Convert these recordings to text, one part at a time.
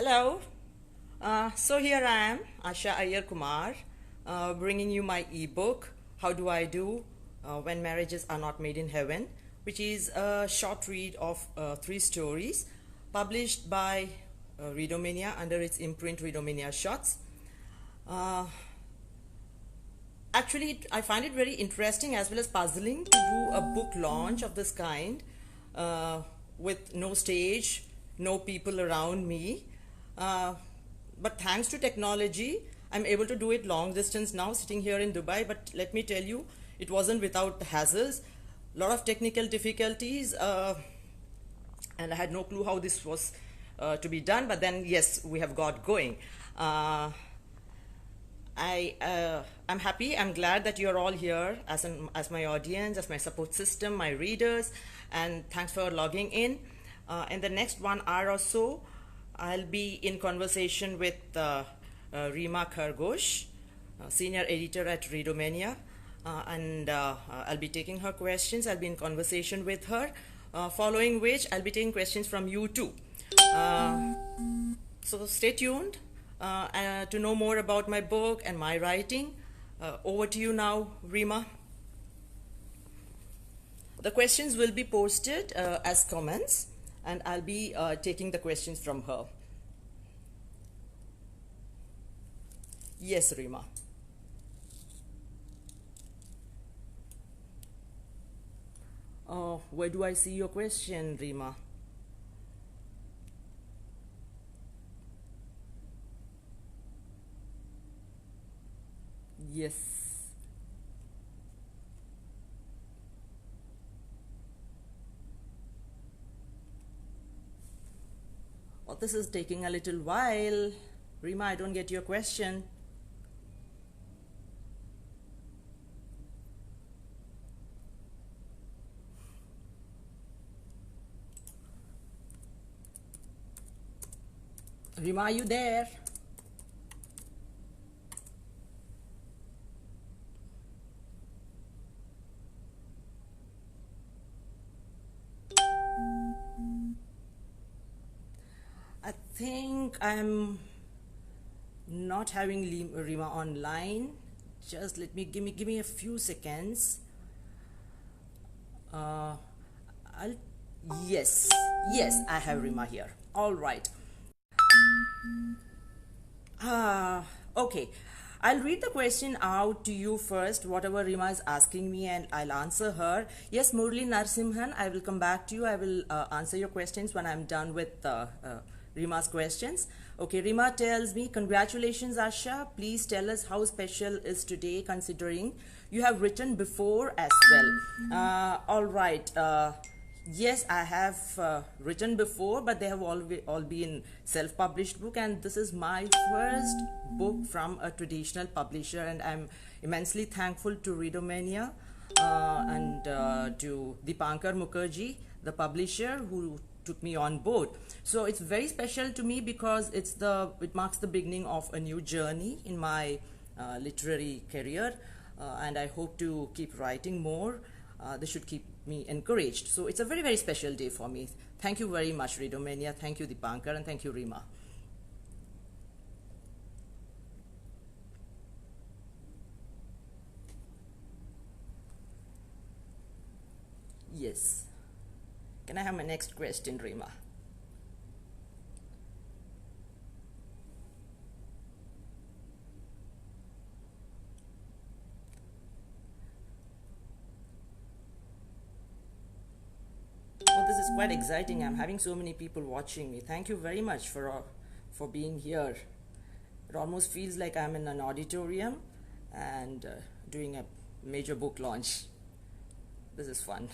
Hello. So here I am, Asha Iyer Kumar, bringing you my ebook, How Do I Do When Marriages Are Not Made in Heaven, which is a short read of 3 stories published by Readomania under its imprint Readomania Shots. Uh, Actually, I find it very interesting as well as puzzling to do a book launch of this kind with no stage, no people around me. Uh, but thanks to technology, I'm able to do it long distance now, sitting here in Dubai. But let me tell you, it wasn't without hassles, a lot of technical difficulties, and I had no clue how this was to be done. But then, yes, we have got going. I'm happy. I'm glad that you're all here as my audience, as my support system, my readers, and thanks for logging in. In the next 1 hour or so, I'll be in conversation with Rima Khargosh, senior editor at Readomania, and I'll be taking her questions. I'll be in conversation with her, following which I'll be taking questions from you too. So stay tuned to know more about my book and my writing. Over to you now, Rima. The questions will be posted as comments, and I'll be taking the questions from her. Yes, Rima. Where do I see your question, Rima? Yes. Oh, this is taking a little while. Rima, I don't get your question. Rima, are you there? I think I'm not having Rima online. Just give me a few seconds. I'll yes, I have Rima here. All right. Okay. I'll read the question out to you first, whatever Rima is asking me, and I'll answer her. Yes, Murli Narsimhan, I will come back to you. I will answer your questions when I'm done with Rima's questions. Okay, Rima tells me, congratulations, Asha. Please tell us how special is today, considering you have written before as well. All right. Yes, I have written before, but they have all been self-published book, and this is my first book from a traditional publisher, and I'm immensely thankful to Readomania and to Dipankar Mukherjee, the publisher, who took me on board. So it's very special to me because it marks the beginning of a new journey in my literary career, and I hope to keep writing more. This should keep me encouraged. So it's a very, very special day for me. Thank you very much, Readomania. Thank you, Dipankar, and thank you, Rima. Yes. Can I have my next question, Rima? Oh, this is quite exciting. I'm having so many people watching me. Thank you very much for being here. It almost feels like I'm in an auditorium and doing a major book launch. This is fun.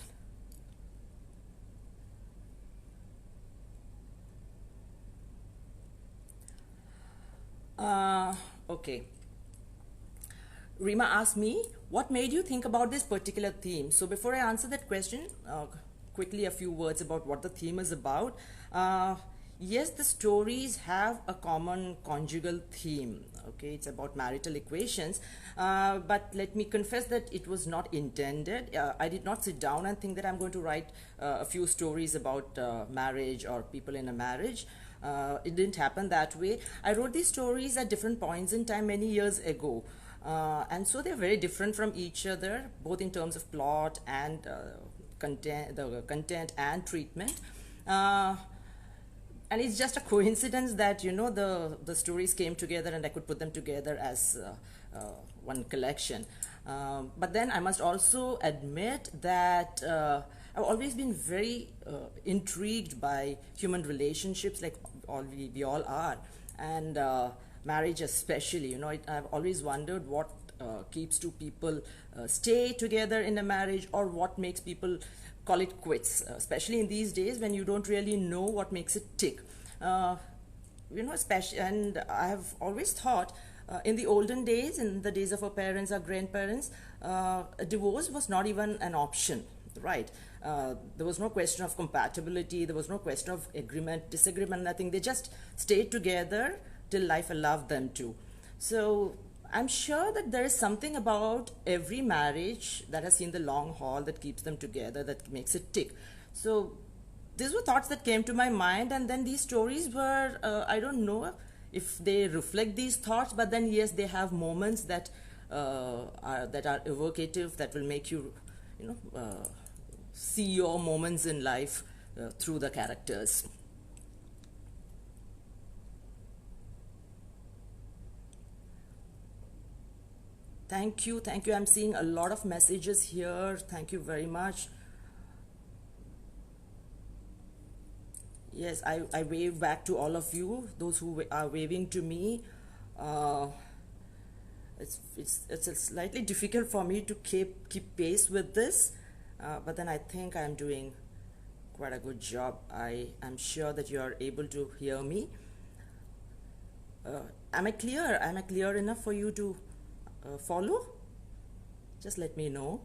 Okay. Rima asked me, what made you think about this particular theme? So before I answer that question, quickly a few words about what the theme is about. Yes, the stories have a common conjugal theme. Okay, it's about marital equations. But let me confess that it was not intended. I did not sit down and think that I'm going to write a few stories about marriage or people in a marriage. It didn't happen that way. I wrote these stories at different points in time many years ago. And so they're very different from each other, both in terms of plot and content and treatment. Uh, and it's just a coincidence that the stories came together and I could put them together as one collection. But then I must also admit that I've always been very intrigued by human relationships, like we all are, and marriage especially. I've always wondered what keeps two people stay together in a marriage, or what makes people call it quits, especially in these days when you don't really know what makes it tick. Especially, and I have always thought in the olden days, in the days of our parents, our grandparents, a divorce was not even an option, right? There was no question of compatibility, there was no question of agreement, disagreement, nothing. They just stayed together till life allowed them to. So I'm sure that there is something about every marriage that has seen the long haul that keeps them together, that makes it tick. So these were thoughts that came to my mind, and then these stories were, I don't know if they reflect these thoughts, but then yes, they have moments that are evocative, that will make you, see your moments in life through the characters. Thank you, thank you. I'm seeing a lot of messages here. Thank you very much. Yes, I wave back to all of you, those who are waving to me. Uh, it's slightly difficult for me to keep pace with this, but then I think I'm doing quite a good job. I am sure that you are able to hear me. Am I clear? Am I clear enough for you to follow? Just let me know.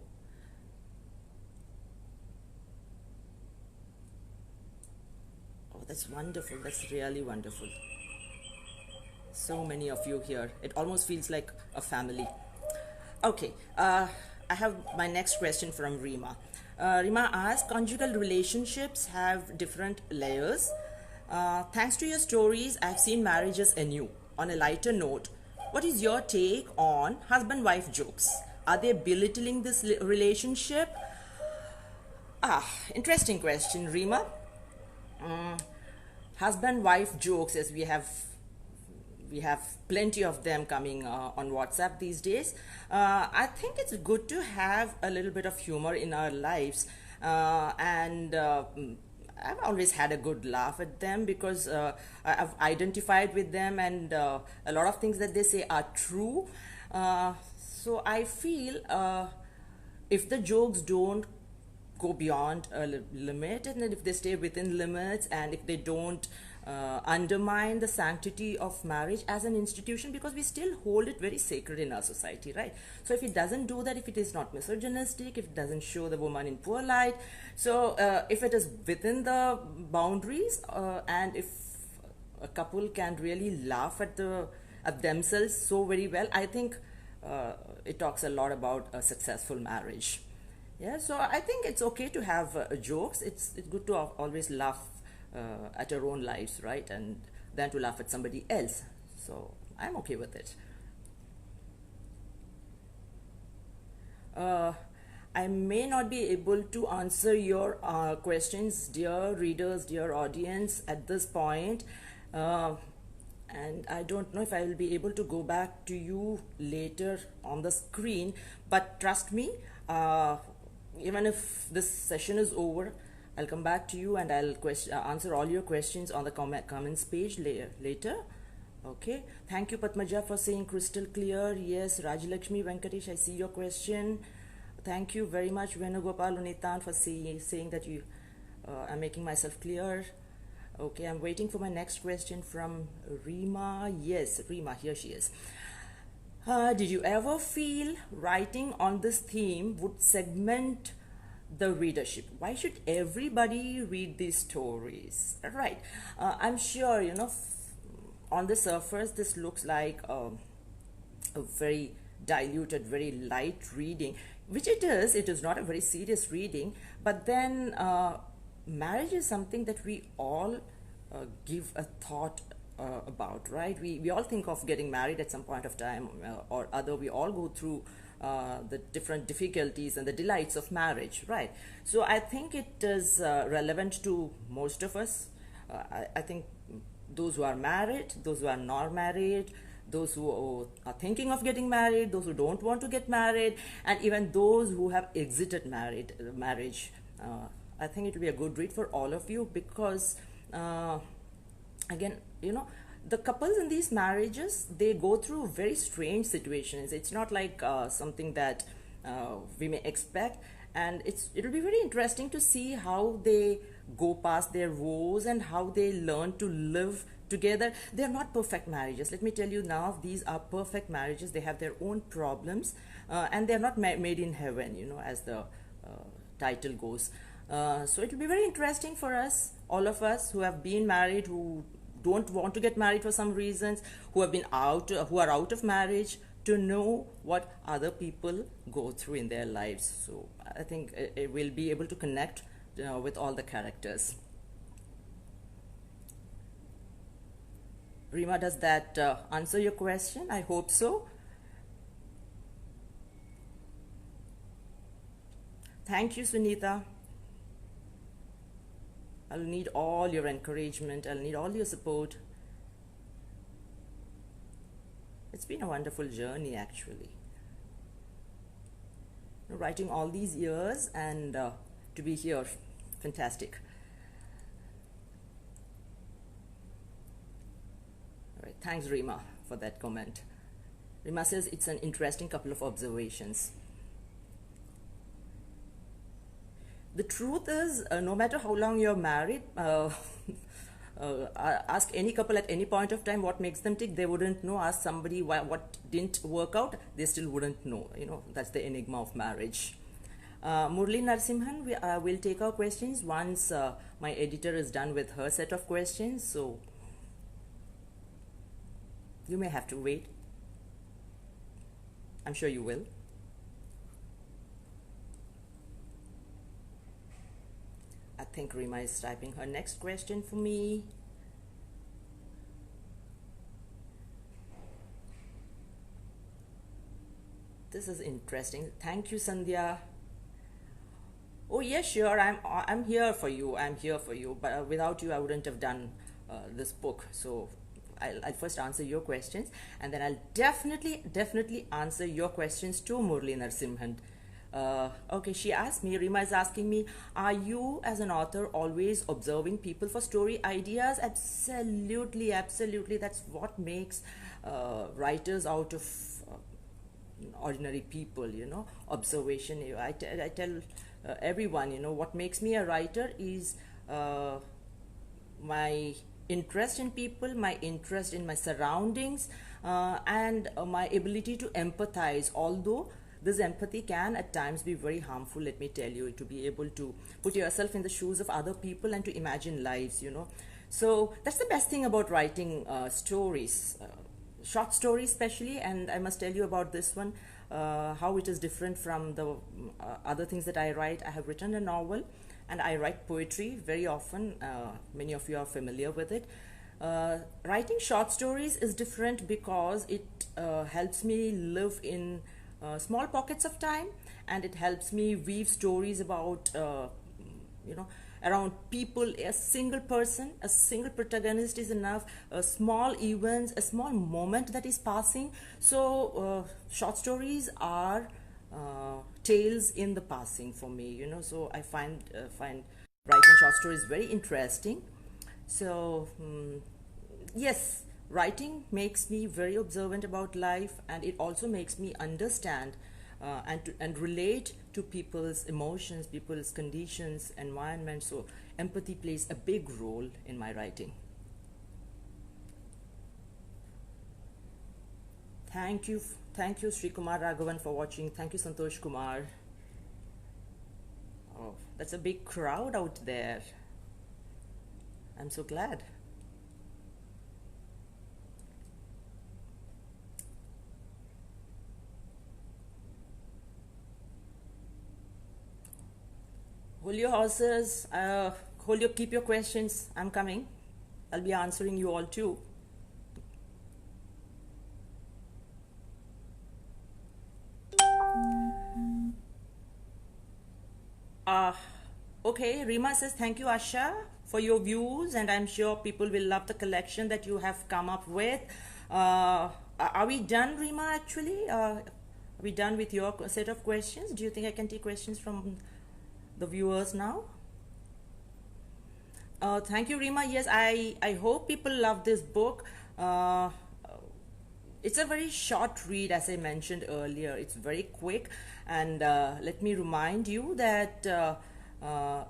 Oh, that's wonderful. That's really wonderful. So many of you here. It almost feels like a family. Okay, I have my next question from Rima. Rima asks, conjugal relationships have different layers. Thanks to your stories, I've seen marriages anew. On a lighter note, what is your take on husband-wife jokes? Are they belittling this relationship? Interesting question, Rima. Husband-wife jokes, as we have plenty of them coming on WhatsApp these days. I think it's good to have a little bit of humor in our lives, and I've always had a good laugh at them, because I've identified with them, and a lot of things that they say are true. So I feel if the jokes don't go beyond a limit, and if they stay within limits, and if they don't undermine the sanctity of marriage as an institution, because we still hold it very sacred in our society, right? So if it doesn't do that, if it is not misogynistic, if it doesn't show the woman in poor light, so if it is within the boundaries, and if a couple can really laugh at themselves so very well, I think it talks a lot about a successful marriage. Yeah, so I think it's okay to have jokes. It's good to always laugh at our own lives, right? And than to laugh at somebody else. So I'm okay with it. Uh, I may not be able to answer your questions, dear readers, dear audience, at this point. Uh, and I don't know if I will be able to go back to you later on the screen, but trust me, even if this session is over, I'll come back to you, and I'll answer all your questions on the comments page later. Okay. Thank you, Patmaja, for saying crystal clear. Yes, Rajalakshmi Venkatesh, I see your question. Thank you very much, Venugopal Unitan, for saying that you I'm making myself clear. Okay, I'm waiting for my next question from Rima. Yes, Rima, here she is. Did you ever feel writing on this theme would segment the readership. Why should everybody read these stories? Right. I'm sure, on the surface, this looks like a very diluted, very light reading, which it is. It is not a very serious reading, but then marriage is something that we all give a thought about, right? We all think of getting married at some point of time or other. We all go through the different difficulties and the delights of marriage, right? So I think it is relevant to most of us. I think those who are married, those who are not married, those who are thinking of getting married, those who don't want to get married, and even those who have exited marriage. I think it will be a good read for all of you because, again, the couples in these marriages, they go through very strange situations. It's not like something that we may expect, and it'll be very interesting to see how they go past their woes and how they learn to live together. They're not perfect marriages. Let me tell you now, these are perfect marriages. They have their own problems, and they're not made in heaven, as the title goes. So it will be very interesting for us, all of us who have been married, who don't want to get married for some reasons, who have been out, who are out of marriage, to know what other people go through in their lives. So I think it will be able to connect with all the characters. Rima, does that answer your question? I hope so. Thank you, Sunita. I'll need all your encouragement. I'll need all your support. It's been a wonderful journey, actually. Writing all these years and to be here, fantastic. All right, thanks, Rima, for that comment. Rima says it's an interesting couple of observations. The truth is, no matter how long you're married, ask any couple at any point of time what makes them tick, they wouldn't know. Ask somebody what didn't work out, they still wouldn't know. That's the enigma of marriage. Murli Narsimhan, we'll take our questions once my editor is done with her set of questions. So you may have to wait. I'm sure you will. I think Rima is typing her next question for me. This is interesting. Thank you, Sandhya. Oh yes, sure. I'm here for you. I'm here for you. But without you, I wouldn't have done this book. So I'll first answer your questions, and then I'll definitely answer your questions to Murli Narsimhan. Okay, she asked me, Rima is asking me, are you as an author always observing people for story ideas? Absolutely, absolutely. That's what makes writers out of ordinary people, observation. I tell everyone, what makes me a writer is my interest in people, my interest in my surroundings, and my ability to empathize, although this empathy can at times be very harmful, let me tell you, to be able to put yourself in the shoes of other people and to imagine lives, So that's the best thing about writing stories, short stories especially, and I must tell you about this one, how it is different from the other things that I write. I have written a novel and I write poetry very often. Many of you are familiar with it. Writing short stories is different because it helps me live in small pockets of time, and it helps me weave stories about around people. A single person, a single protagonist is enough. Small events, a small moment that is passing. So short stories are tales in the passing for me, so I find writing short stories very interesting. So yes, writing makes me very observant about life, and it also makes me understand and relate to people's emotions, people's conditions, environment. So empathy plays a big role in my writing. Thank you, Sri Kumar Raghavan, for watching. Thank you, Santosh Kumar. Oh, that's a big crowd out there. I'm so glad. Hold your horses. Keep your questions. I'm coming. I'll be answering you all too. Uh, okay, Rima says, thank you, Asha, for your views, and I'm sure people will love the collection that you have come up with. Are we done, Rima, actually? Are we done with your set of questions? Do you think I can take questions from the viewers now? Thank you, Rima. Yes, I hope people love this book. Uh, it's a very short read, as I mentioned earlier. It's very quick, and let me remind you that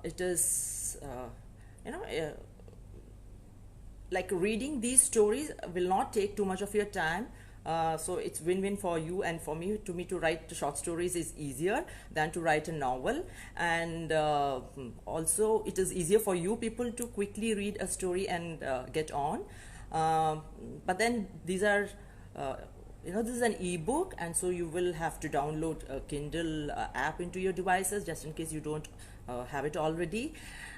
it is, like reading these stories will not take too much of your time. So it's win-win for you and for me. To me, to write short stories is easier than to write a novel, and also it is easier for you people to quickly read a story and get on. But then these are, this is an ebook, and so you will have to download a Kindle app into your devices just in case you don't have it already.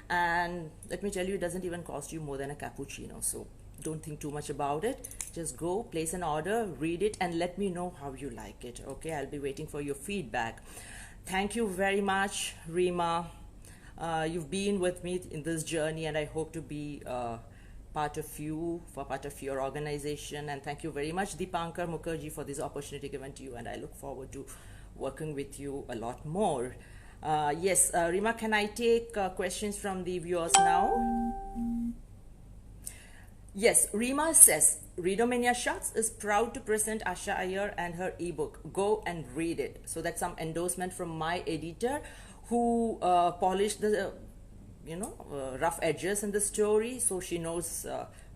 And let me tell you, it doesn't even cost you more than a cappuccino, so don't think too much about it. Just go, place an order, read it, and let me know how you like it. Okay, I'll be waiting for your feedback. Thank you very much, Rima. You've been with me in this journey, and I hope to be part of your organization. And thank you very much, Dipankar Mukherjee, for this opportunity given to you, and I look forward to working with you a lot more. Yes, Rima, can I take questions from the viewers now? Yes, Rima says, Readomania Shots is proud to present Asha Iyer and her ebook. Go and read it. So that's some endorsement from my editor, who polished the rough edges in the story. So she knows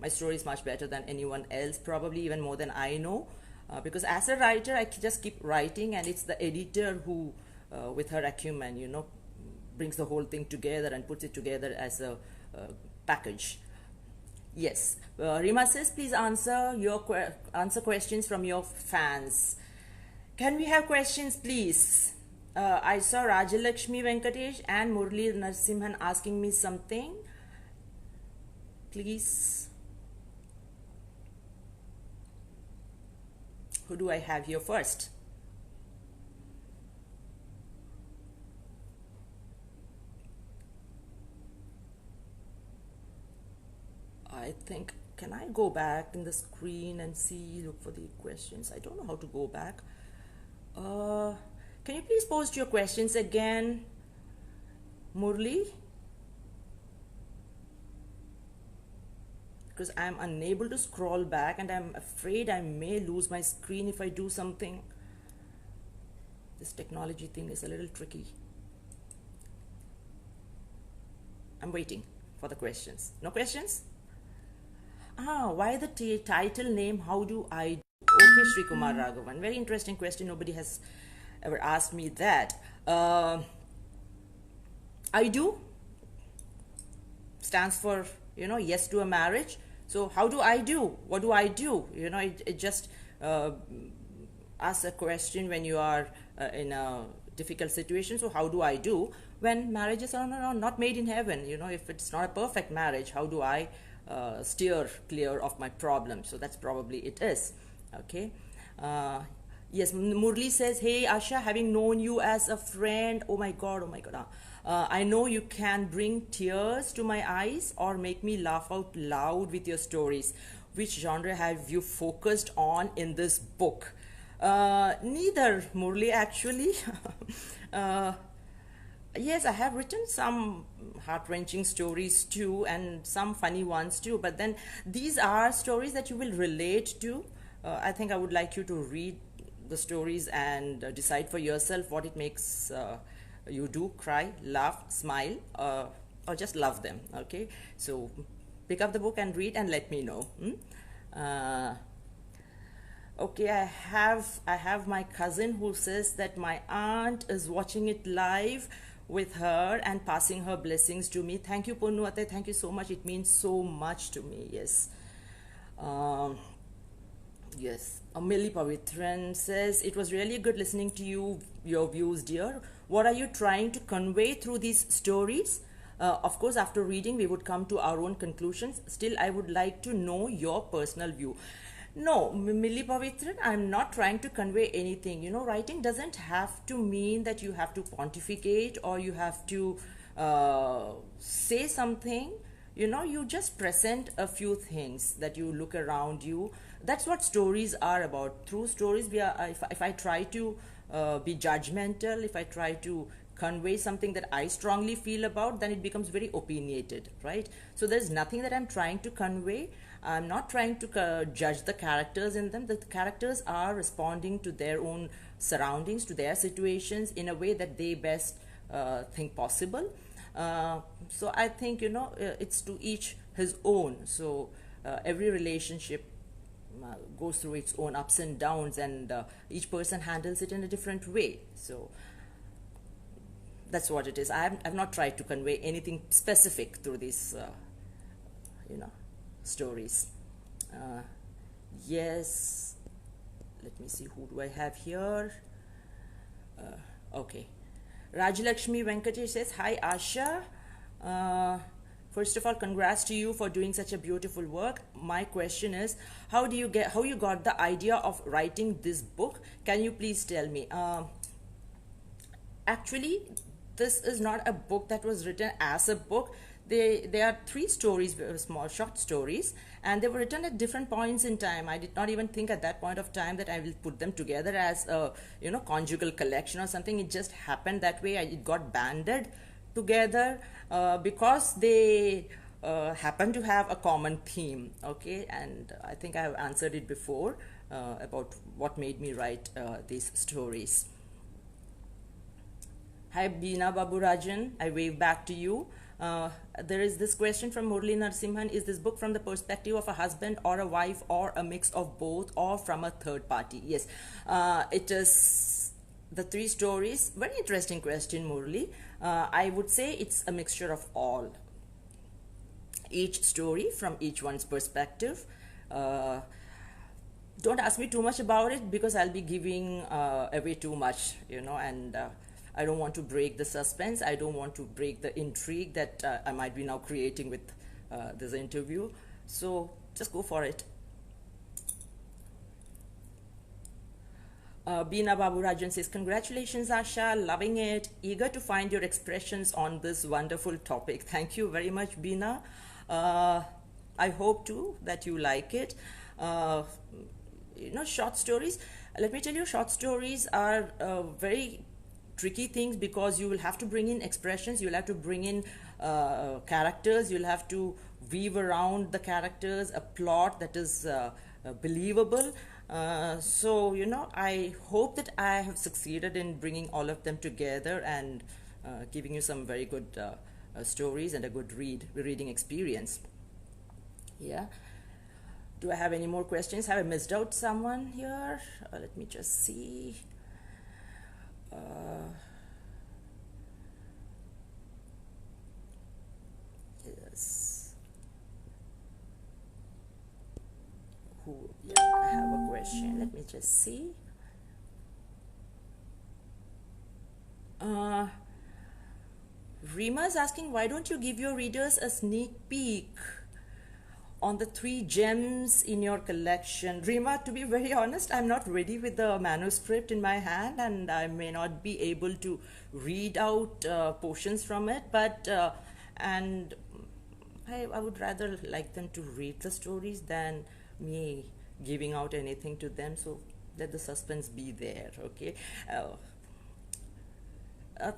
my story is much better than anyone else, probably even more than I know. Because as a writer, I just keep writing, and it's the editor who, with her acumen, brings the whole thing together and puts it together as a package. Yes, Rima says, please answer questions from your fans. Can we have questions, please? I saw Rajalakshmi Venkatesh and Murli Narsimhan asking me something. Please. Who do I have here first? I think, can I go back in the screen and look for the questions? I don't know how to go back. Can you please post your questions again, Murli? Because I'm unable to scroll back, and I'm afraid I may lose my screen if I do something. This technology thing is a little tricky. I'm waiting for the questions. No questions? Why the title name, how do I do? Okay, Sri Kumar Raghavan. Very interesting question. Nobody has ever asked me that. I do stands for, yes to a marriage. So how do I do? What do I do? It just asks a question when you are in a difficult situation. So how do I do when marriages are not made in heaven? If it's not a perfect marriage, how do I steer clear of my problem? So that's probably it is. Okay. Yes, Murli says, hey Asha, having known you as a friend, oh my god, I know you can bring tears to my eyes or make me laugh out loud with your stories. Which genre have you focused on in this book? Neither, Murli, actually. Yes, I have written some heart-wrenching stories too, and some funny ones too, but then these are stories that you will relate to. I think I would like you to read the stories and decide for yourself what it makes you do, cry, laugh, smile, or just love them. Okay, so pick up the book and read and let me know. Okay, I have my cousin who says that my aunt is watching it live. with her and passing her blessings to me. Thank you, Ponnuate. Thank you so much. It means so much to me. Yes. Um, yes. Millie Pavitran says, it was really good listening to you, your views, dear. What are you trying to convey through these stories? Of course, after reading, we would come to our own conclusions. Still, I would like to know your personal view. No, Millie Pavitran, I'm not trying to convey anything. You know, writing doesn't have to mean that you have to pontificate or you have to say something. You know, you just present a few things that you look around you. That's what stories are about. Through stories, if I try to be judgmental, if I try to convey something that I strongly feel about, then it becomes very opinionated, right? So there's nothing that I'm trying to convey. I'm not trying to judge the characters in them. The characters are responding to their own surroundings, to their situations in a way that they best think possible. So I think, it's to each his own. So every relationship goes through its own ups and downs, and each person handles it in a different way. So that's what it is. I've not tried to convey anything specific through these, stories. Yes, let me see, who do I have here? Okay. Rajalakshmi Venkatesh says, hi Asha. First of all, congrats to you for doing such a beautiful work. My question is, how you got the idea of writing this book? Can you please tell me? Actually, this is not a book that was written as a book. They are 3 stories, small short stories, and they were written at different points in time. I did not even think at that point of time that I will put them together as a conjugal collection or something. It just happened that way. It got banded together because they happen to have a common theme. Okay, and I think I have answered it before about what made me write these stories. Hi Beena Baburajan, I wave back to you. There is this question from Murli Narsimhan. Is this book from the perspective of a husband or a wife or a mix of both or from a third party? Yes, it is the 3 stories. Very interesting question, Murli. I would say it's a mixture of all. Each story from each one's perspective. Don't ask me too much about it because I'll be giving away too much, and I don't want to break the suspense. I don't want to break the intrigue that I might be now creating with this interview. So just go for it. Beena Baburajan says, congratulations Asha, loving it, eager to find your expressions on this wonderful topic. Thank you very much, Beena. I hope too that you like it. Short stories, let me tell you, short stories are very tricky things because you will have to bring in expressions, you'll have to bring in characters, you'll have to weave around the characters a plot that is believable. So I hope that I have succeeded in bringing all of them together and giving you some very good stories and a good reading experience. Yeah. Do I have any more questions? Have I missed out someone here? Let me just see. Yes. Yeah, I have a question. Let me just see. Rima is asking, why don't you give your readers a sneak peek on the 3 gems in your collection? Rima, to be very honest, I'm not ready with the manuscript in my hand and I may not be able to read out portions from it, but and I would rather like them to read the stories than me giving out anything to them, so let the suspense be there. Okay.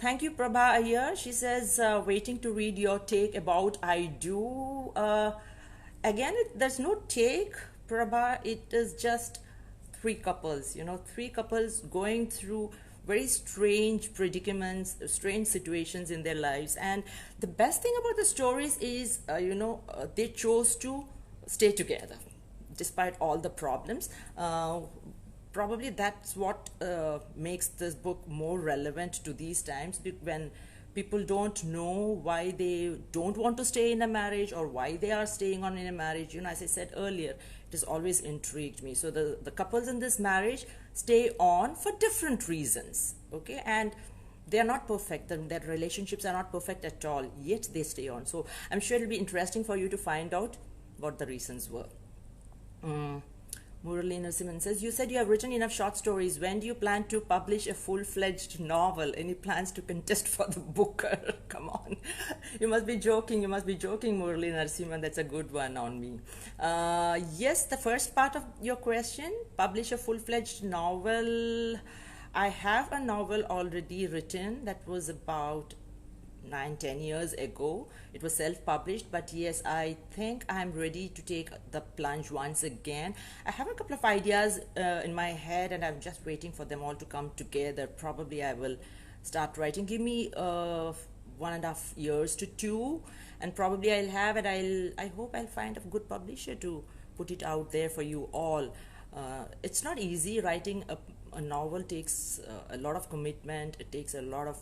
Thank you, Prabha Iyer. She says, waiting to read your take about I Do. Again, there's no take, Prabha. It is just 3 couples, 3 couples going through very strange predicaments, strange situations in their lives. And the best thing about the stories is, they chose to stay together despite all the problems. Probably that's what makes this book more relevant to these times, when people don't know why they don't want to stay in a marriage or why they are staying on in a marriage. As I said earlier, it has always intrigued me. So the couples in this marriage stay on for different reasons, okay? And they are not perfect. Their relationships are not perfect at all, yet they stay on. So I'm sure it'll be interesting for you to find out what the reasons were. Murali Narasimhan says, you said you have written enough short stories. When do you plan to publish a full-fledged novel? Any plans to contest for the Booker? Come on. You must be joking, Murali Narasimhan. That's a good one on me. Yes, the first part of your question, publish a full-fledged novel. I have a novel already written that was about 9-10 years ago. It was self-published, but yes, I think I'm ready to take the plunge once again. I have a couple of ideas in my head, and I'm just waiting for them all to come together. Probably I will start writing. Give me 1.5 years to 2, and probably I'll have it. I hope I'll find a good publisher to put it out there for you all. It's not easy. Writing a novel takes a lot of commitment. It takes a lot of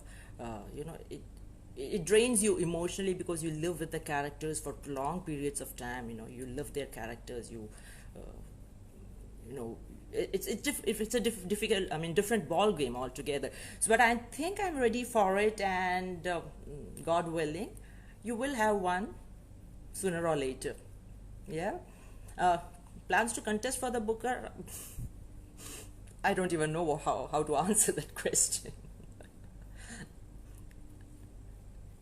it drains you emotionally, because you live with the characters for long periods of time. You live their characters. It's a difficult, different ball game altogether. So, but I think I'm ready for it, and God willing, you will have one sooner or later. Yeah. Plans to contest for the Booker? I don't even know how to answer that question.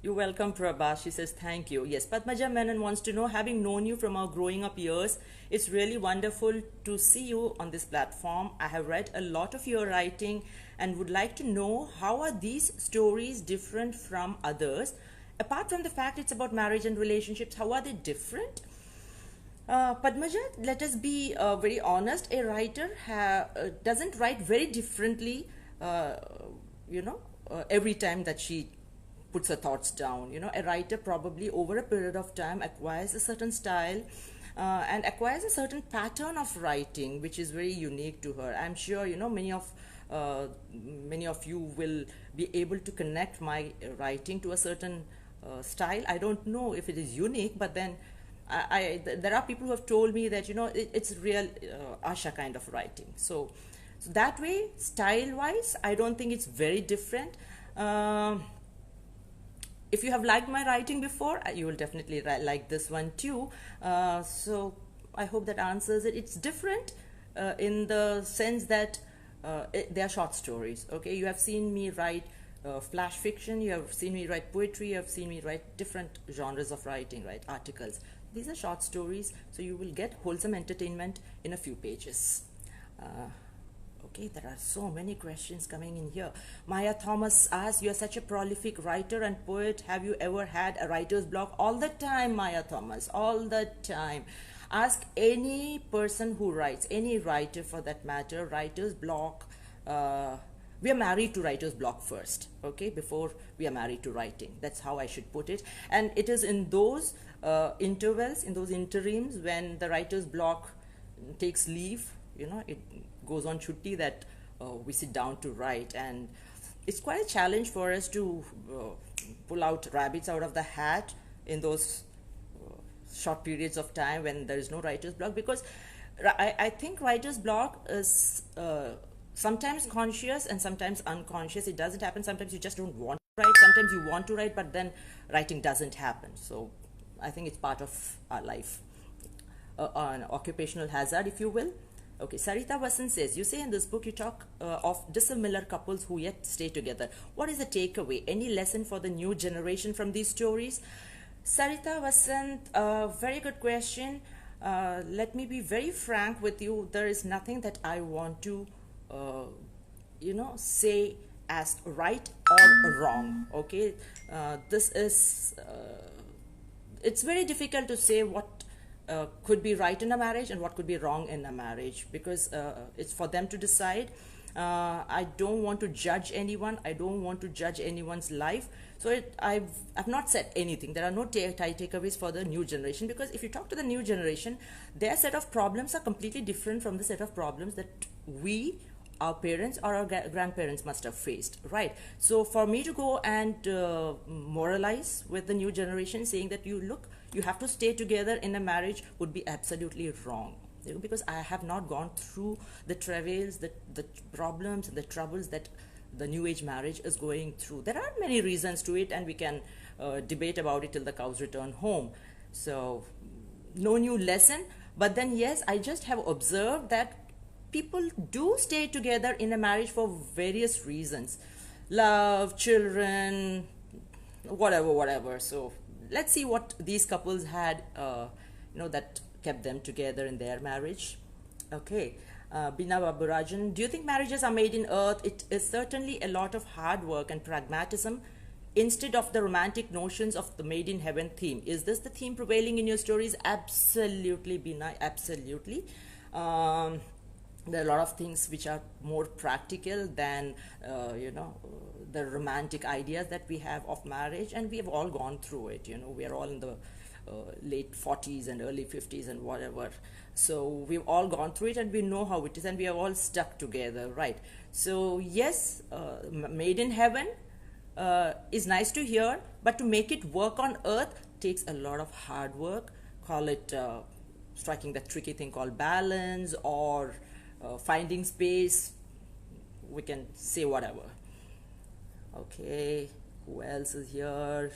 You're welcome, Prabha. She says, thank you. Yes, Padmaja Menon wants to know, having known you from our growing up years, it's really wonderful to see you on this platform. I have read a lot of your writing and would like to know, how are these stories different from others? Apart from the fact it's about marriage and relationships, how are they different? Padmaja, let us be very honest. A writer doesn't write very differently, every time that she puts her thoughts down. A writer probably over a period of time acquires a certain style and acquires a certain pattern of writing, which is very unique to her. I'm sure, many of you will be able to connect my writing to a certain style. I don't know if it is unique, but then there are people who have told me that, it's real Asha kind of writing. So that way, style-wise, I don't think it's very different. If you have liked my writing before, you will definitely like this one too. So I hope that answers it. It's different in the sense that they are short stories. Okay, you have seen me write flash fiction, you have seen me write poetry, you have seen me write different genres of writing, right? Articles. These are short stories, so you will get wholesome entertainment in a few pages. Okay, there are so many questions coming in here. Maya Thomas asks, you are such a prolific writer and poet. Have you ever had a writer's block? All the time, Maya Thomas, all the time. Ask any person who writes, any writer for that matter, writer's block. We are married to writer's block first, okay, before we are married to writing. That's how I should put it. And it is in those intervals, in those interims, when the writer's block takes leave, it goes on chutti, that we sit down to write. And it's quite a challenge for us to pull out rabbits out of the hat in those short periods of time when there is no writer's block, because I think writer's block is sometimes conscious and sometimes unconscious. It doesn't happen. Sometimes you just don't want to write. Sometimes you want to write, but then writing doesn't happen. So I think it's part of our life, an occupational hazard, if you will. Okay, Sarita Vasan says, you say in this book you talk of dissimilar couples who yet stay together. What is the takeaway? Any lesson for the new generation from these stories? Sarita Vasan, very good question. Let me be very frank with you. There is nothing that I want to, say as right or wrong. Okay, this is, it's very difficult to say what could be right in a marriage and what could be wrong in a marriage, because it's for them to decide. I don't want to judge anyone. I don't want to judge anyone's life. So I've not said anything. There are no takeaways for the new generation, because if you talk to the new generation, their set of problems are completely different from the set of problems that we our parents or our grandparents must have faced, right? So for me to go and moralize with the new generation saying that you have to stay together in a marriage would be absolutely wrong, because I have not gone through the travails, the problems and the troubles that the new age marriage is going through. There are many reasons to it, and we can debate about it till the cows return home. So no new lesson, but then yes, I just have observed that people do stay together in a marriage for various reasons: love, children, whatever. So let's see what these couples had that kept them together in their marriage. Okay. Bina Baburajan, do you think marriages are made in earth? It is certainly a lot of hard work and pragmatism instead of the romantic notions of the made in heaven theme. Is this the theme prevailing in your stories? Absolutely, Bina, absolutely. There are a lot of things which are more practical than the romantic ideas that we have of marriage, and we have all gone through it. We are all in the late 40s and early 50s and whatever, so we've all gone through it and we know how it is, and we are all stuck together, right? So yes, made in heaven is nice to hear, but to make it work on earth takes a lot of hard work. Call it striking that tricky thing called balance, or finding space. We can say whatever. Okay, who else is here?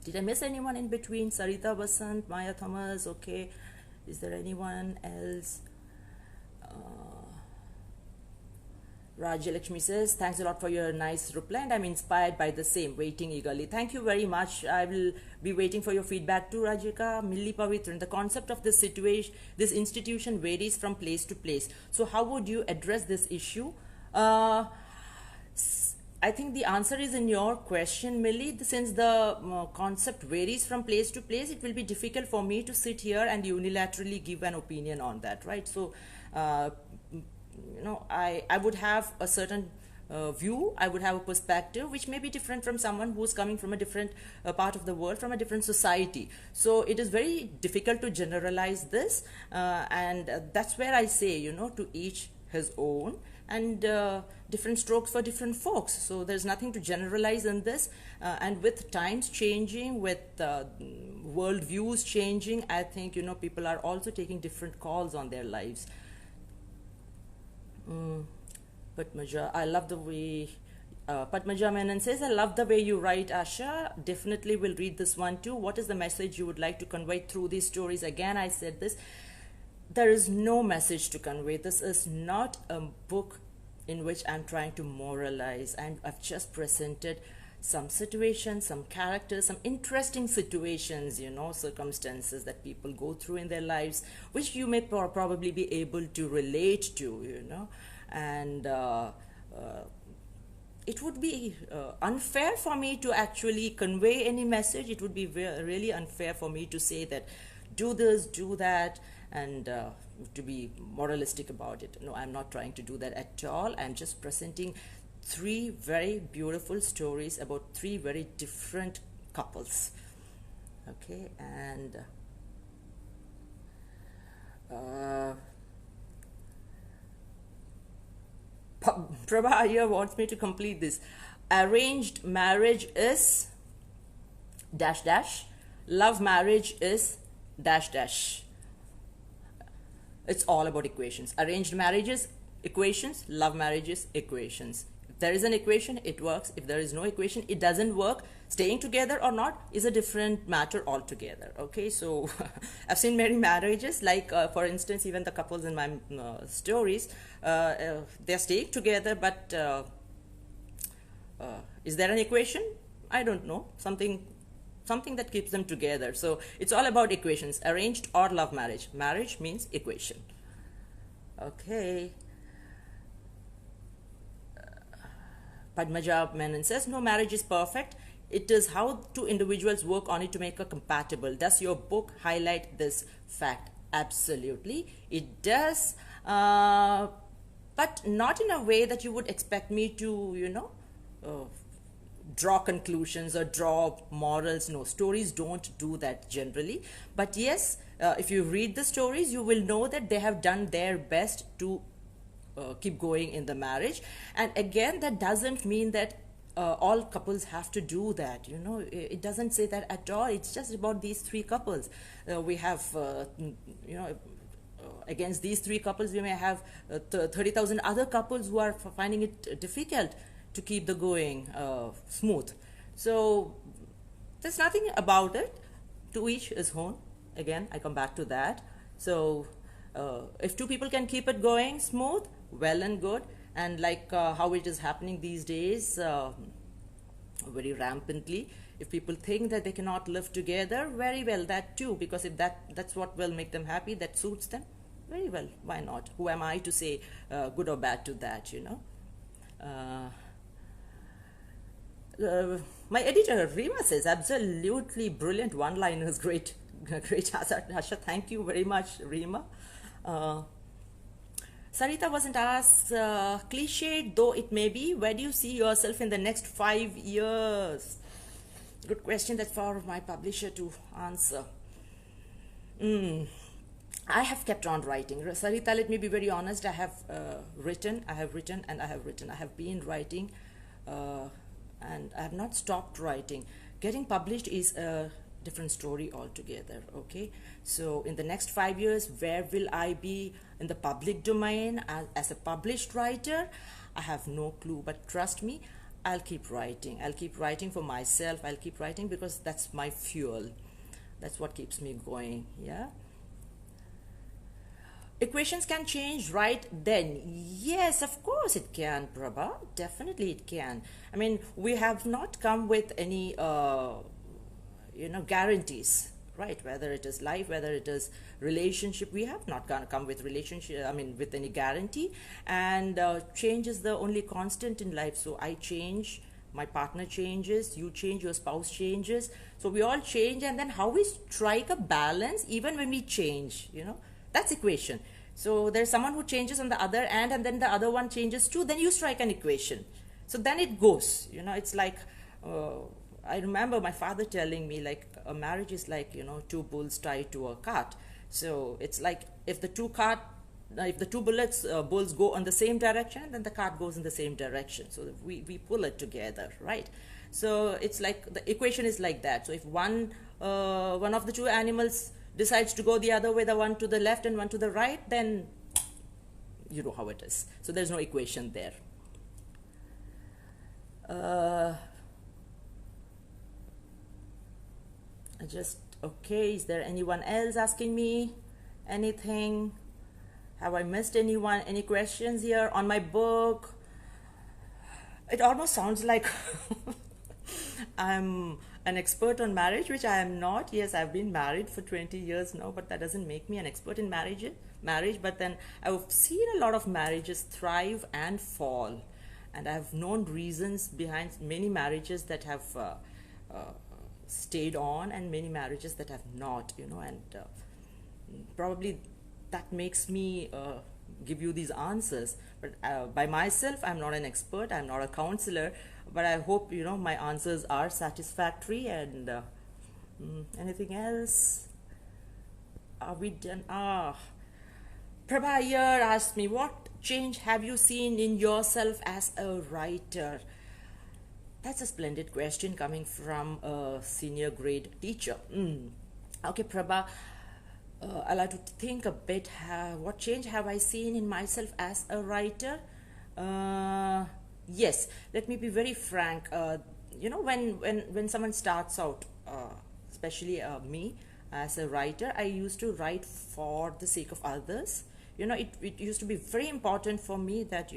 Did I miss anyone in between? Sarita Basant, Maya Thomas, okay. Is there anyone else? Rajya Lakshmi says, thanks a lot for your nice reply, and I'm inspired by the same, waiting eagerly. Thank you very much. I will be waiting for your feedback too, Rajika. Milli Pavitran, the concept of this situation, this institution varies from place to place. So how would you address this issue? I think the answer is in your question, Millie. Since the concept varies from place to place, it will be difficult for me to sit here and unilaterally give an opinion on that, right? So, I would have a certain view, I would have a perspective which may be different from someone who's coming from a different part of the world, from a different society. So it is very difficult to generalize this, and that's where I say, to each his own, and different strokes for different folks. So there's nothing to generalize in this, and with times changing, with world views changing, I think people are also taking different calls on their lives. Padmaja, I love the way Padmaja Menon says, I love the way you write, Asha. Definitely will read this one too. What is the message you would like to convey through these stories? Again, I said this, there is no message to convey. This is not a book in which I'm trying to moralize, and I've just presented some situations, some characters, some interesting situations, circumstances that people go through in their lives, which you may probably be able to relate to, and it would be unfair for me to actually convey any message. It would be really unfair for me to say that do this, do that, and to be moralistic about it. No, I'm not trying to do that at all. I'm just presenting three very beautiful stories about three very different couples. Okay, and Prabha Iyer wants me to complete this. Arranged marriage is ... Love marriage is ... It's all about equations. Arranged marriages, equations. Love marriages, equations. If there is an equation, it works. If there is no equation, it doesn't work. Staying together or not is a different matter altogether. Okay, so I've seen many marriages, like for instance, even the couples in my stories, they're staying together, but is there an equation? I don't know. Something that keeps them together. So it's all about equations, arranged or love marriage. Marriage means equation. Okay. Padmaja Menon says, no marriage is perfect. It is how two individuals work on it to make it compatible. Does your book highlight this fact? Absolutely. It does, but not in a way that you would expect me to, draw conclusions or draw morals. No, stories don't do that generally. But yes, if you read the stories, you will know that they have done their best to keep going in the marriage. And again, that doesn't mean that all couples have to do that. It doesn't say that at all. It's just about these three couples. We have against these three couples, we may have 30,000 other couples who are finding it difficult to keep the going smooth. So there's nothing about it. To each his own. Again, I come back to that. So if two people can keep it going smooth, well and good. And like how it is happening these days, very rampantly, if people think that they cannot live together, very well, that too, because if that's what will make them happy, that suits them, very well, why not? Who am I to say good or bad to that? My editor Rima says absolutely brilliant one-liners, great Asha, thank you very much, Rima. Sarita wasn't asked, cliched though it may be, where do you see yourself in the next 5 years? Good question, that's for my publisher to answer. I have kept on writing. Sarita, let me be very honest, I have written, and I have been writing, and I have not stopped writing. Getting published is a different story altogether, okay? So in the next 5 years, where will I be in the public domain as a published writer? I have no clue, but trust me, I'll keep writing. I'll keep writing for myself. I'll keep writing because that's my fuel. That's what keeps me going, yeah? Equations can change right then. Yes, of course it can, Prabha. Definitely it can. I mean, we have not come with any, guarantees, right? Whether it is life, whether it is relationship, we have not come with relationship, with any guarantee. And change is the only constant in life. So I change, my partner changes, you change, your spouse changes. So we all change, and then how we strike a balance even when we change, that's equation. So there's someone who changes on the other end, and then the other one changes too, then you strike an equation. So then it goes, it's like, I remember my father telling me, like, a marriage is like, two bulls tied to a cart. So it's like if the two bulls go on the same direction, then the cart goes in the same direction. So we pull it together, right? So it's like the equation is like that. So if one of the two animals decides to go the other way, the one to the left and one to the right, then you know how it is. So there's no equation there. Okay, is there anyone else asking me anything? Have I missed anyone? Any questions here on my book? It almost sounds like I'm an expert on marriage, which I am not. Yes, I've been married for 20 years now, but that doesn't make me an expert in marriage. But then I've seen a lot of marriages thrive and fall, and I've known reasons behind many marriages that have stayed on and many marriages that have not, and probably that makes me give you these answers. But by myself, I'm not an expert, I'm not a counselor, but I hope my answers are satisfactory. And anything else? Are we done? Prabha Iyer asked me, what change have you seen in yourself as a writer? That's a splendid question coming from a senior grade teacher. Okay, Prabha, I'll have to think a bit. What change have I seen in myself as a writer? Yes, let me be very frank. When someone starts out, especially me as a writer, I used to write for the sake of others. It used to be very important for me that,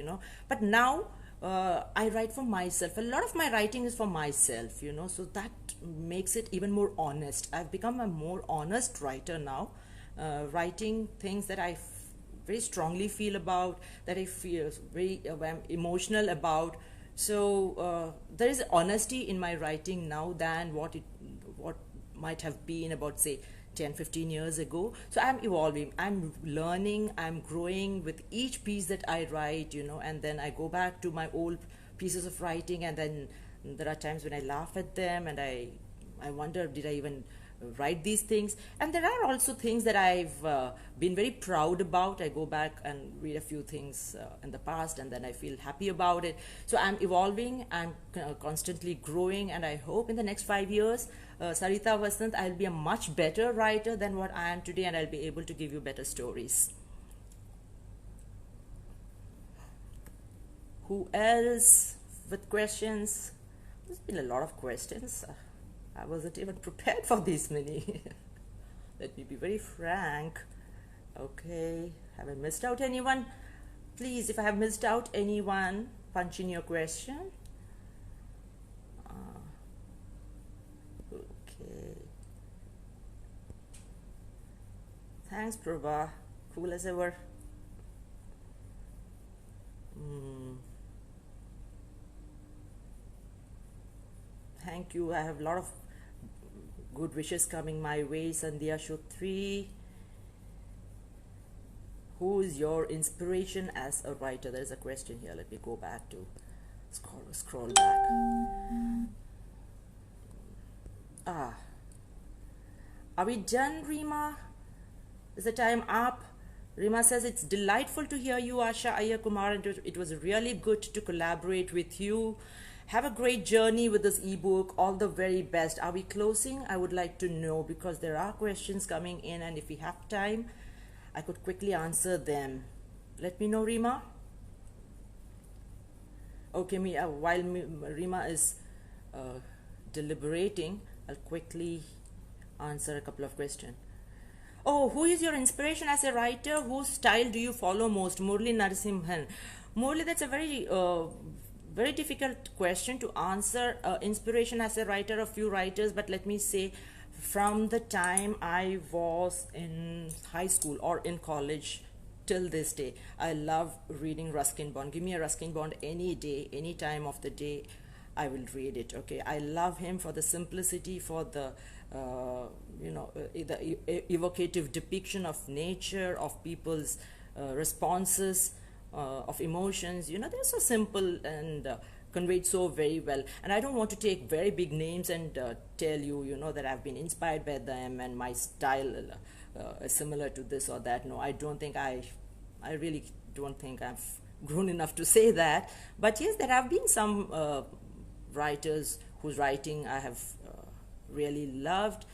but now I write for myself. A lot of my writing is for myself, so that makes it even more honest. I've become a more honest writer now, writing things that I very strongly feel about, that I feel very emotional about. So there is honesty in my writing now than what might have been about, say, 10-15 years ago. So I'm evolving, I'm learning, I'm growing with each piece that I write, and then I go back to my old pieces of writing, and then there are times when I laugh at them and I wonder, did I even write these things. And there are also things that I've been very proud about. I go back and read a few things in the past, and then I feel happy about it. So I'm evolving, I'm constantly growing, and I hope in the next 5 years, Sarita Vasant, I'll be a much better writer than what I am today, and I'll be able to give you better stories. Who else with questions? There's been a lot of questions. I wasn't even prepared for this many. Let me be very frank. Okay, have I missed out anyone? Please, if I have missed out anyone, punch in your question. Okay. Thanks, Prabha. Cool as ever. Thank you. I have a lot of good wishes coming my way. Sandhya Shotri. Who is your inspiration as a writer? There is a question here. Let me go back to scroll back. Are we done, Rima? Is the time up? Rima says, it's delightful to hear you, Asha Iyer Kumar, and it was really good to collaborate with you. Have a great journey with this ebook. All the very best. Are we closing? I would like to know, because there are questions coming in, and if we have time, I could quickly answer them. Let me know, Rima. Okay, while Rima is deliberating, I'll quickly answer a couple of questions. Oh, who is your inspiration as a writer? Whose style do you follow most? Murli Narasimhan. Murli, that's a very difficult question to answer. Inspiration as a writer, a few writers, but let me say, from the time I was in high school or in college till this day, I love reading Ruskin Bond. Give me a Ruskin Bond any day, any time of the day, I will read it. Okay, I love him for the simplicity, for the the evocative depiction of nature, of people's responses, of emotions. They're so simple and conveyed so very well. And I don't want to take very big names and tell you, that I've been inspired by them and my style is similar to this or that. No, I don't think I really don't think I've grown enough to say that. But yes, there have been some writers whose writing I have really loved.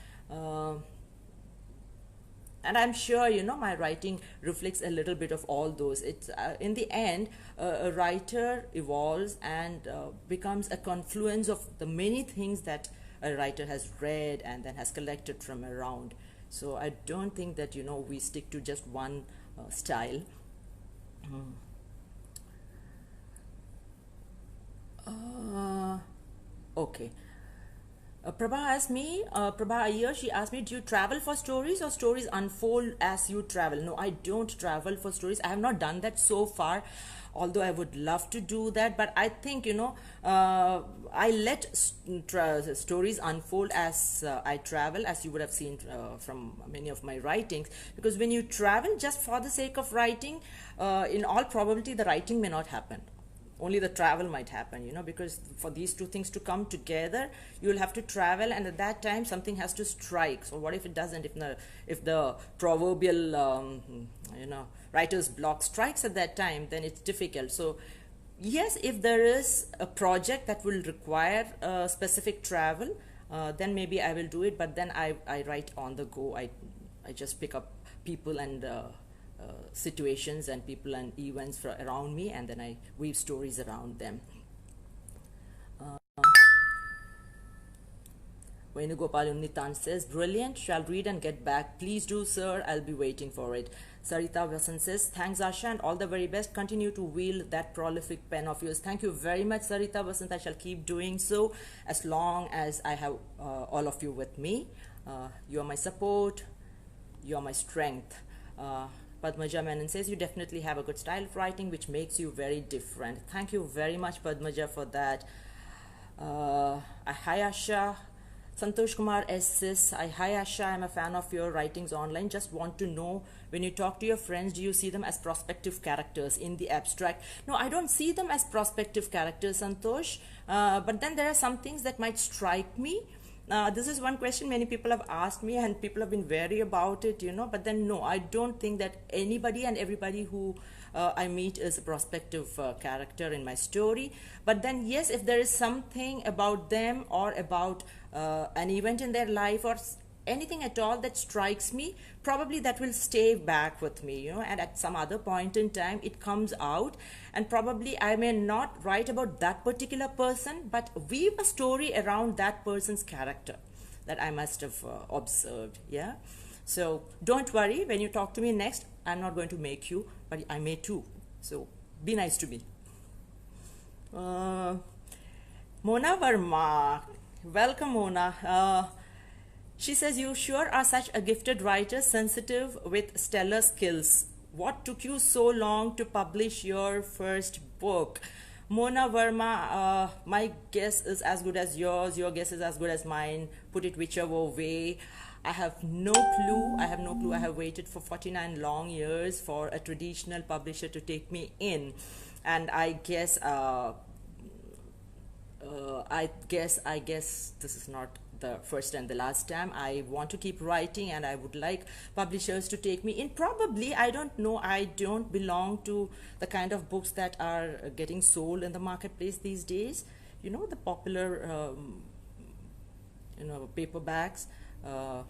And I'm sure, my writing reflects a little bit of all those. It's in the end, a writer evolves and becomes a confluence of the many things that a writer has read and then has collected from around. So I don't think that, we stick to just one style. Okay. Prabha asked me, Prabha Iyer, she asked me, do you travel for stories or stories unfold as you travel? No, I don't travel for stories. I have not done that so far, although I would love to do that. But I think, I let stories unfold as I travel, as you would have seen from many of my writings. Because when you travel just for the sake of writing, in all probability, the writing may not happen. Only the travel might happen, because for these two things to come together, you will have to travel, and at that time something has to strike. So what if it doesn't? If the proverbial writer's block strikes at that time, then it's difficult. So yes, if there is a project that will require specific travel, then maybe I will do it. But then I write on the go. I just pick up people and situations and people and events around me, and then I weave stories around them. Venugopal Unitan says, brilliant, shall read and get back. Please do, sir, I'll be waiting for it. Sarita Vasant says, thanks Asha, and all the very best. Continue to wield that prolific pen of yours. Thank you very much, Sarita Vasant. I shall keep doing so as long as I have all of you with me. You are my support, you are my strength. Padmaja Menon says, you definitely have a good style of writing which makes you very different. Thank you very much, Padmaja, for that. Hi Asha. Santosh Kumar S says, hi Asha, I'm a fan of your writings online. Just want to know, when you talk to your friends, do you see them as prospective characters in the abstract? No, I don't see them as prospective characters, Santosh. But then there are some things that might strike me This is one question many people have asked me, and people have been wary about it, but then no, I don't think that anybody and everybody who I meet is a prospective character in my story. But then yes, if there is something about them or about an event in their life or anything at all that strikes me, probably that will stay back with me, and at some other point in time it comes out, and probably I may not write about that particular person, but weave a story around that person's character that I must have observed. Yeah, so don't worry, when you talk to me next, I'm not going to make you, but I may too, so be nice to me. Mona Verma, welcome Mona. She says, you sure are such a gifted writer, sensitive with stellar skills. What took you so long to publish your first book? Mona Verma, my guess is as good as yours. Your guess is as good as mine. Put it whichever way. I have no clue. I have no clue. I have waited for 49 long years for a traditional publisher to take me in. And I guess I guess this is not the first and the last time. I want to keep writing, and I would like publishers to take me in. Probably, I don't know, I don't belong to the kind of books that are getting sold in the marketplace these days. The popular, paperbacks,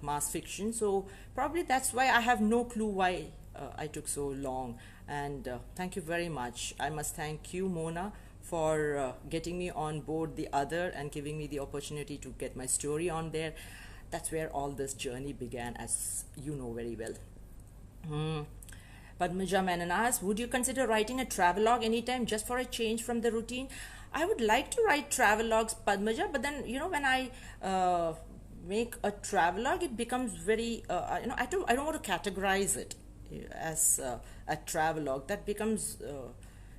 mass fiction. So probably that's why I have no clue why I took so long. And thank you very much. I must thank you, Mona, for getting me on board the other and giving me the opportunity to get my story on there. That's where all this journey began, as you know very well. Padmaja Menon asks, would you consider writing a travelogue anytime just for a change from the routine? I would like to write travelogues, Padmaja, but then, when I make a travelogue, it becomes very, I don't want to categorize it as a travelogue. That becomes,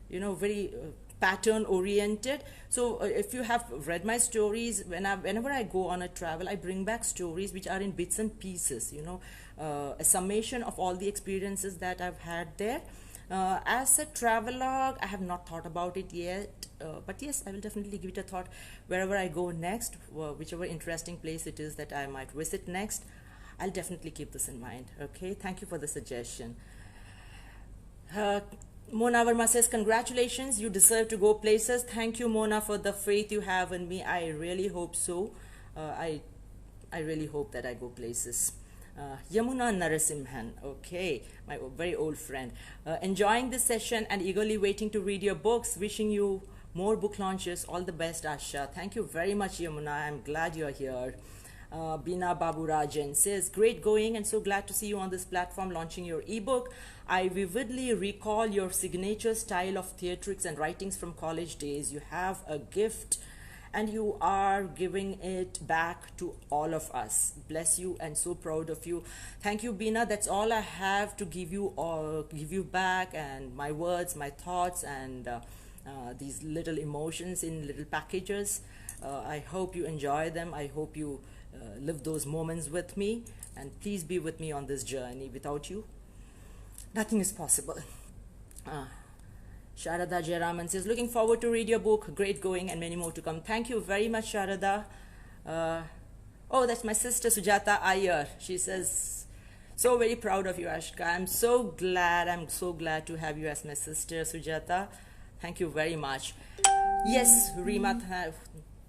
very pattern oriented. So if you have read my stories, whenever I go on a travel, I bring back stories which are in bits and pieces, a summation of all the experiences that I've had there. As a travelogue, I have not thought about it yet, but yes, I will definitely give it a thought wherever I go next, whichever interesting place it is that I might visit next. I'll definitely keep this in mind. Okay, thank you for the suggestion. Mona Verma says, congratulations, you deserve to go places. Thank you, Mona, for the faith you have in me. I really hope so. I really hope that I go places. Yamuna Narasimhan, okay, my very old friend. Enjoying this session and eagerly waiting to read your books. Wishing you more book launches. All the best, Asha. Thank you very much, Yamuna. I'm glad you're here. Bina Baburajan says, great going and so glad to see you on this platform launching your ebook. I vividly recall your signature style of theatrics and writings from college days. You have a gift and you are giving it back to all of us. Bless you and so proud of you. Thank you, Bina. That's all I have to give you back, and my words, my thoughts, and these little emotions in little packages. I hope you enjoy them. I hope you live those moments with me, and please be with me on this journey. Without you, nothing is possible. Sharada Jayaraman says, looking forward to read your book. Great going and many more to come. Thank you very much, Sharada. Oh, that's my sister Sujata Iyer. She says, so very proud of you, Ashka. I'm so glad to have you as my sister, Sujata. Thank you very much. Yes, Rima,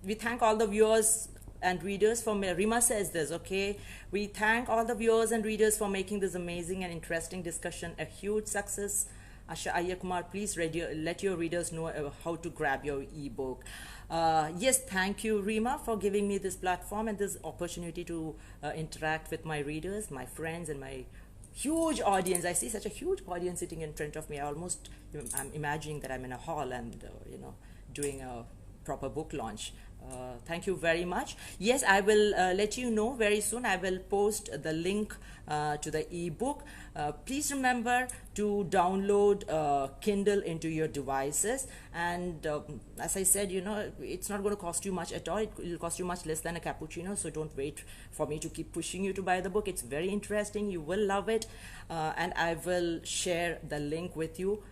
we thank all the viewers and readers for, Rima says this, okay, we thank all the viewers and readers for making this amazing and interesting discussion a huge success. Asha Iyer Kumar, please let your readers know how to grab your ebook. Yes, thank you, Rima, for giving me this platform and this opportunity to interact with my readers, my friends, and my huge audience. I see such a huge audience sitting in front of me. I'm imagining that I'm in a hall and doing a proper book launch. Thank you very much. Yes, I will let you know very soon. I will post the link to the ebook. Please remember to download Kindle into your devices, and as I said, it's not going to cost you much at all. It will cost you much less than a cappuccino, so don't wait for me to keep pushing you to buy the book. It's very interesting. You will love it, and I will share the link with you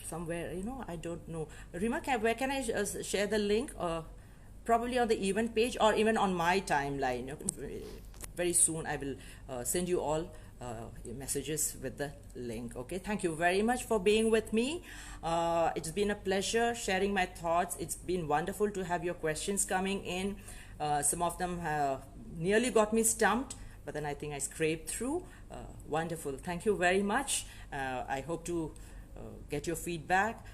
somewhere. I don't know. Rima, where can I share the link? probably on the event page or even on my timeline. Very soon I will send you all messages with the link. Okay, thank you very much for being with me. It's been a pleasure sharing my thoughts. It's been wonderful to have your questions coming in. Some of them have nearly got me stumped, but then I think I scraped through. Wonderful. Thank you very much. I hope to get your feedback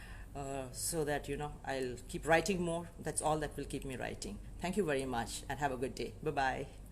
so that I'll keep writing more. That's all that will keep me writing. Thank you very much and have a good day. Bye-bye.